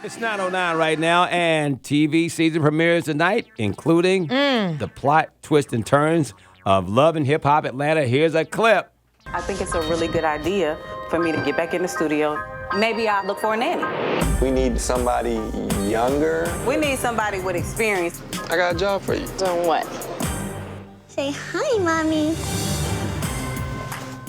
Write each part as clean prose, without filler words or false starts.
It's 9:09 right now, and TV season premieres tonight, including the plot, twists, and turns of Love and Hip Hop Atlanta. Here's a clip. I think it's a really good idea for me to get back in the studio. Maybe I'll look for a nanny. We need somebody younger. We need somebody with experience. I got a job for you. Doing what? Say hi, Mommy.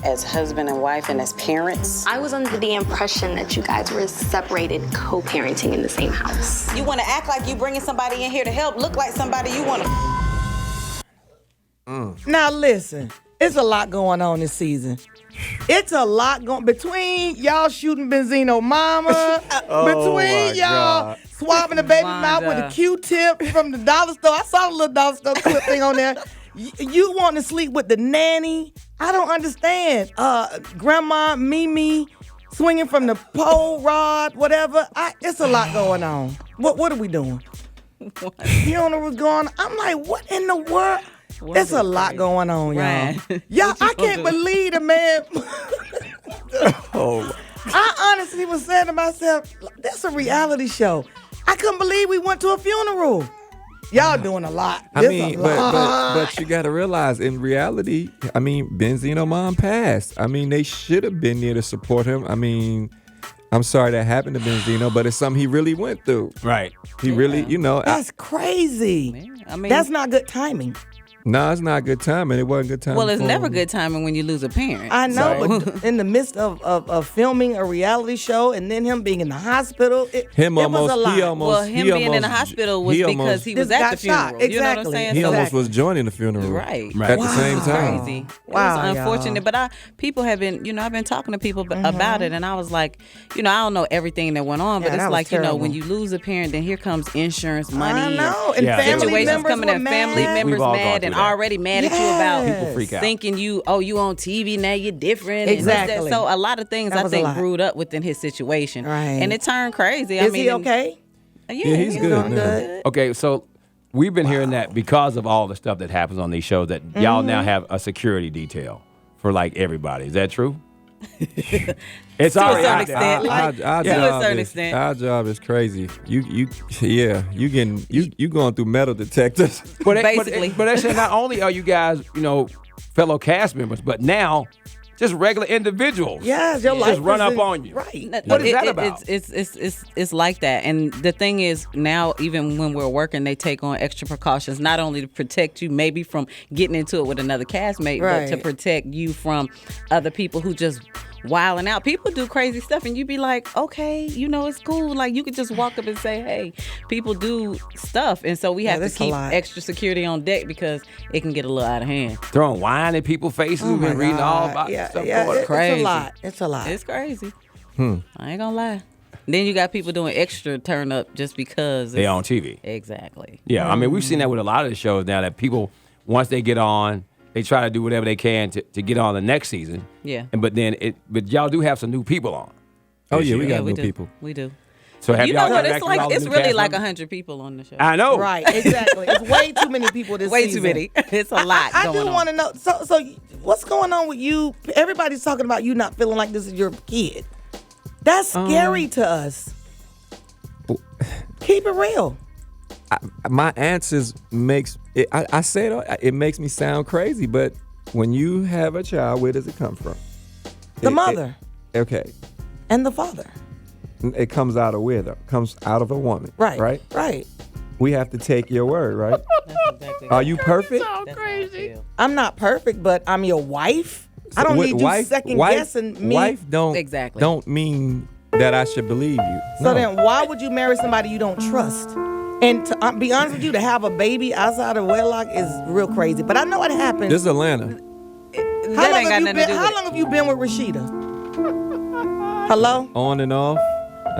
As husband and wife and as parents. I was under the impression that you guys were separated, co-parenting in the same house. You want to act like you bringing somebody in here to help, look like somebody you want to. Now listen, it's a lot going on this season. It's a lot going between y'all shooting Benzino mama, between y'all swabbing the baby mouth with a Q-tip from the dollar store. I saw the little dollar store clip thing on there. You want to sleep with the nanny? I don't understand. Grandma Mimi swinging from the pole rod, whatever. It's a lot going on. What are we doing? Funeral going on. I'm like, what in the world? It's a lot going on, y'all. Right. Y'all, I can't believe the man. I honestly was saying to myself, that's a reality show. I couldn't believe we went to a funeral. Y'all doing a lot. I mean, but you got to realize, in reality, I mean, Benzino mom passed. I mean, they should have been there to support him. I mean, I'm sorry that happened to Benzino, but it's something he really went through. Right. He really, you know. That's crazy. I mean, that's not good timing. No, it's not good timing. It wasn't good timing. Well, it's for never him. good timing when you lose a parent. I know, but in the midst of filming a reality show and then him being in the hospital, it was a lot. Well, him being in the hospital was because he was at the funeral. Shot. Exactly. You know what I'm saying? He almost was joining the funeral. Right. At the same time. Crazy. Wow, it was unfortunate, but people have been, I've been talking to people about it, and I was like, I don't know everything that went on, but it's like, when you lose a parent, then here comes insurance money. I know, and family situations members coming in, family members mad and already mad at you about people freak out. thinking you on TV now, you're different. Exactly. And so a lot of things I think brewed up within his situation, and it turned crazy. Is he okay? Yeah, he's good. Good. Okay, so we've been hearing that because of all the stuff that happens on these shows that y'all now have a security detail for like everybody. Is that true? It's to a already certain out there. extent. To a certain extent. Our job is crazy. You going through metal detectors. Basically. But actually, not only are you guys, fellow cast members, but now just regular individuals. Yes, your life just run is up on you. Right. What is that about? It's like that. And the thing is, now even when we're working, they take on extra precautions, not only to protect you maybe from getting into it with another castmate, but to protect you from other people who just wilding out. People do crazy stuff, and you be like, okay, it's cool. Like, you could just walk up and say, hey, people do stuff. And so we have to keep extra security on deck because it can get a little out of hand. Throwing wine in people's faces. We've been reading all about stuff. It's crazy. It's a lot. It's crazy. I ain't gonna lie. Then you got people doing extra turn up just because they're on TV. Exactly. Yeah, I mean, we've seen that with a lot of the shows now that people, once they get on, they try to do whatever they can to get on the next season. Yeah. But y'all do have some new people on. Oh yeah, we got we new do. people. We do. So have you y'all know what? interacted It's with all like the it's new really cast like members? 100 people on the show. I know. Right, exactly. It's way too many people this Way season. too many. It's a lot I going on. do want to know. So what's going on with you? Everybody's talking about you not feeling like this is your kid. That's scary to us. Keep it real. My answers makes it. I say it makes me sound crazy, but when you have a child, where does it come from? The mother. Okay. And the father. It comes out of where though? Comes out of a woman. Right. We have to take your word, right? That's exactly Are you perfect? so crazy. I'm not perfect, but I'm your wife. I don't need you second guessing me. Wife don't mean that I should believe you. So then why would you marry somebody you don't trust? And to be honest with you, to have a baby outside of wedlock is real crazy. But I know it happens. This is Atlanta. How long have you been with Rasheeda? Hello? On and off. I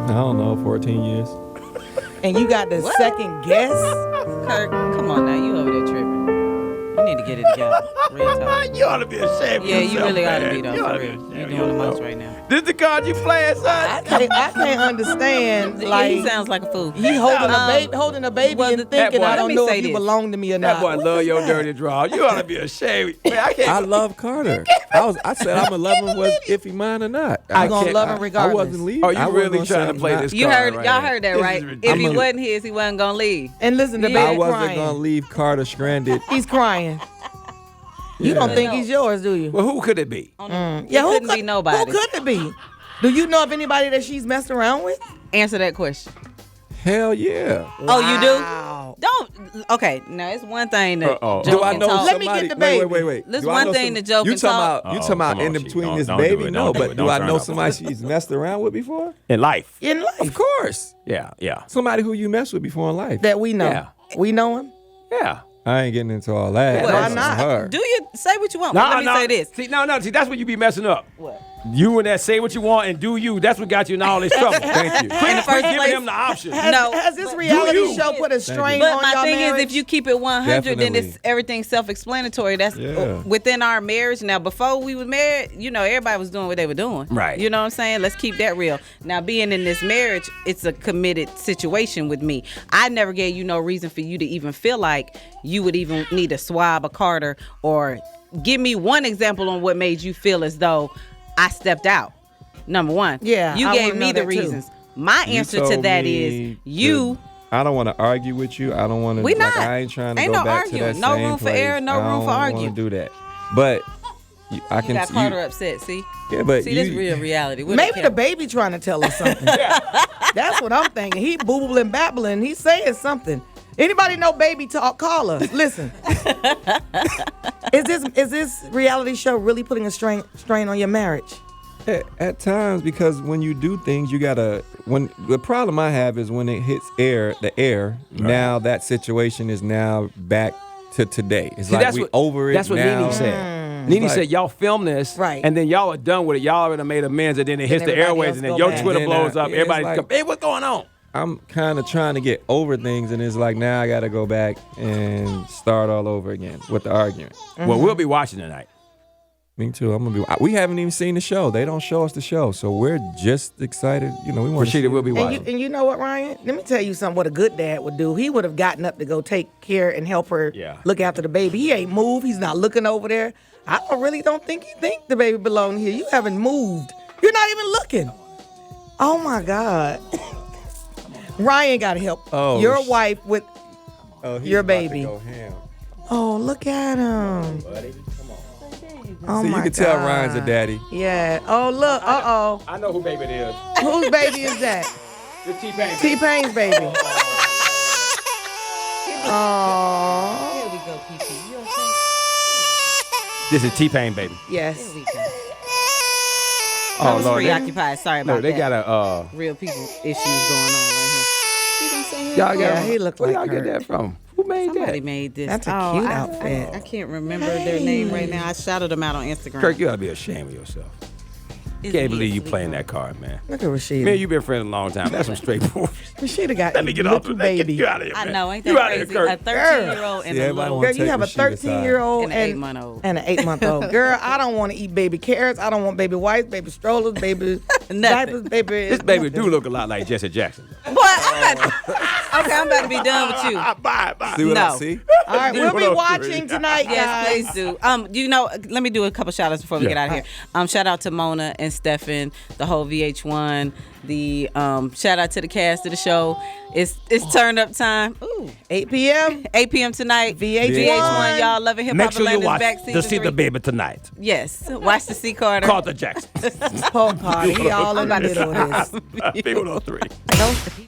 don't know, 14 years. And you got the second guess? Kirk, come on now, you over there tripping. need to get it together. Real talk. You ought to be ashamed of Yeah, yourself, you really ought to man. be, though. You ought For to be real. ashamed You're of doing the most yourself. right now. This the card you playing, son? I can't understand. Yeah, Like he sounds like a fool. he holding a baby well, and thinking, boy- I let don't me know say if you this. belong to me or That not. boy What love is your that? dirty draw. You ought to be ashamed. Man, I can't. I love Carter. I said I'm gonna love him was if he mine or not. I gonna can't- love him I regardless. wasn't leaving. Oh, you I wasn't really gonna trying say to I'm play not- this You card heard, right y'all here. heard that, This right? is If ridiculous. he I'm a- wasn't his, he wasn't gonna leave. And listen, the Yeah. I baby wasn't crying. gonna leave Carter stranded. He's crying. You don't think No. he's yours, do you? Well, who could it be? Yeah, It couldn't be nobody. Who could it be? Do you know of anybody that she's messed around with? Answer that question. Hell yeah. Oh, you do? Wow. Don't. Okay, now it's one thing to Uh-oh. joke Do I and know talk. Let me somebody? get the baby. Wait. This Do I one know thing to joke you and talking talk. about? You Uh-oh, talking about come on, in Chief. between Don't- this don't do baby? it. No, Don't do but it. do Don't I turn know up. somebody she's messed around with before? In life. In life. Of course. Yeah. Somebody who you messed with before in life. That we know. Yeah. We know him. Yeah. I ain't getting into all that. Well, That's why not? on her. Do you say what you want? But let me say this. See, see, that's what you be messing up. What? You and that say what you want and do you. That's what got you in all this trouble. Thank you. In the first Quit giving place- him the option. Has this but- reality Do you? show put a strain But on my your thing marriage? is, if you keep it 100, then Definitely. it's everything's self-explanatory. That's Yeah. within our marriage. Now, before we was married, everybody was doing what they were doing. Right. You know what I'm saying? Let's keep that real. Now, being in this marriage, it's a committed situation with me. I never gave you no reason for you to even feel like you would even need to swab a Carter or give me one example on what made you feel as though I stepped out. Number one. Yeah, You I gave wanna me know the that too. reasons. My You answer to told that me is you. I don't want to argue with you. I don't want to. We not. I ain't trying to Ain't go no back arguing. to that No same room for place. error, no room for I argue. don't want to do that. But I You can. got Carter upset, see? Yeah, but See, this you- real reality. What Maybe it the count? baby trying to tell us something. That's what I'm thinking. He boobling, babbling. He's saying something. Anybody know baby talk? Call us. Listen. Is this reality show really putting a strain on your marriage? At times, because when you do things, you gotta. When the problem I have is when it hits the air. Now that situation is now back to today. It's See, like we over it. That's what now. Nene said. Nene Like- said, y'all film this, Right. and then y'all are done with it. Y'all already made amends, and then it hits the everybody airways, else and then go your back. Twitter Then blows up. yeah, it's Everybody's like- come, hey, what's going on? I'm kind of trying to get over things, and it's like now I got to go back and start all over again with the argument. Well, we'll be watching tonight. Me too. I'm gonna be. We haven't even seen the show. They don't show us the show, so we're just excited. We want to. Rashida will be And watching. you know what, Ryan? Let me tell you something. What a good dad would do. He would have gotten up to go take care and help her look after the baby. He ain't moved. He's not looking over there. I really don't think he think the baby belong here. You haven't moved. You're not even looking. Oh my God. Ryan got to help your wife with your baby. Oh, look at him. Oh So you my can tell God. Ryan's a daddy. Yeah. Oh, look. Uh-oh. I know who baby it is. Whose baby is that? It's T-Pain. T-Pain's baby. Oh. Here we go, PP. You okay? This is T-Pain, baby. Yes. Here we go. Oh, I was Lord. preoccupied. Sorry about No, they that. got a. Real people issues going on right here. Y'all Yeah, got. he looked Where like y'all get her. that from? Who made Somebody that? made this. That's a cute outfit. I can't remember their name right now. I shouted them out on Instagram. Kirk, you ought to be ashamed of yourself. Can't believe you playing that card, man. Look at Rasheeda. Man, you've been friends a long time. That's some straight bull. Rasheeda got Let me get off little the baby. baby. You out of here, I man. know, ain't You that out of here, crazy? Kirk. A 13-year-old and See, a everybody little wanna Girl, you take have a Rasheeda's side. 13-year-old And an 8-month-old. And an 8-month-old. Girl, I don't want to eat baby carrots. I don't want baby wipes, baby strollers, baby diapers, baby. This baby do look a lot like Jesse Jackson. Boy, I'm about to be done with you. Bye. See what I No. see? All right, we'll be watching tonight, Yes, guys. please do. Let me do a couple shout outs before we get out of here. Shout out to Mona and Stefan, the whole VH1. The shout out to the cast of the show. It's turn up time. Ooh. 8 p.m. 8 p.m. tonight. VH1. Y'all loving hip Make hop sure you Atlanta's watch back to season see 3. the baby tonight. Yes. Watch the C Carter. Carter Jackson. Pope party. He all in the middle of this. People on 3. Don't-